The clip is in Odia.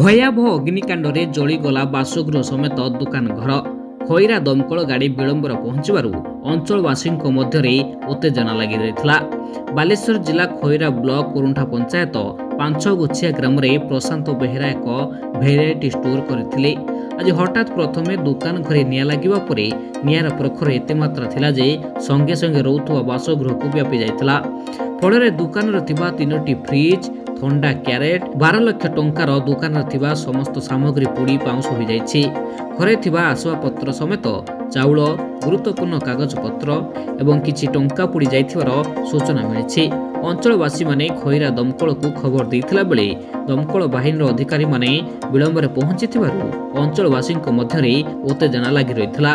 ଭୟାବହ ଅଗ୍ନିକାଣ୍ଡରେ ଜଳିଗଲା ବାସଗୃହ ସମେତ ଦୋକାନ ଘର। ଖଇରା ଦମକଳ ଗାଡ଼ି ବିଳମ୍ବରେ ପହଞ୍ଚିବାରୁ ଅଞ୍ଚଳବାସୀଙ୍କ ମଧ୍ୟରେ ଉତ୍ତେଜନା ଲାଗି ରହିଥିଲା। ବାଲେଶ୍ୱର ଜିଲ୍ଲା ଖଇରା ବ୍ଲକ କୁରୁଣ୍ଠା ପଞ୍ଚାୟତ ପାଞ୍ଚଗୁଛିଆ ଗ୍ରାମରେ ପ୍ରଶାନ୍ତ ବେହେରା ଏକ ଭେରାଇଟି ଷ୍ଟୋର କରିଥିଲେ। ଆଜି ହଠାତ୍ ପ୍ରଥମେ ଦୋକାନ ଘରେ ନିଆଁ ଲାଗିବା ପରେ ନିଆଁର ପ୍ରଖର ଏତେ ମାତ୍ରା ଥିଲା ଯେ ସଙ୍ଗେ ସଙ୍ଗେ ରହୁଥିବା ବାସଗୃହକୁ ବ୍ୟାପି ଯାଇଥିଲା। ଫଳରେ ଦୋକାନରେ ଥିବା 3ଟି ଫ୍ରିଜ୍, ଥଣ୍ଡା କ୍ୟାରେଟ୍, 12 ଲକ୍ଷ ଟଙ୍କାର ଦୋକାନରେ ଥିବା ସମସ୍ତ ସାମଗ୍ରୀ ପୋଡ଼ି ପାଉଁଶ ହୋଇଯାଇଛି। ଘରେ ଥିବା ଆସବାବପତ୍ର ସମେତ ଚାଉଳ, ଗୁରୁତ୍ୱପୂର୍ଣ୍ଣ କାଗଜପତ୍ର ଏବଂ କିଛି ଟଙ୍କା ପୋଡ଼ି ଯାଇଥିବାର ସୂଚନା ମିଳିଛି। ଅଞ୍ଚଳବାସୀମାନେ ଖଇରା ଦମକଳକୁ ଖବର ଦେଇଥିଲା ବେଳେ ଦମକଳ ବାହିନୀର ଅଧିକାରୀମାନେ ବିଳମ୍ବରେ ପହଞ୍ଚିଥିବାରୁ ଅଞ୍ଚଳବାସୀଙ୍କ ମଧ୍ୟରେ ଉତ୍ତେଜନା ଲାଗି ରହିଥିଲା।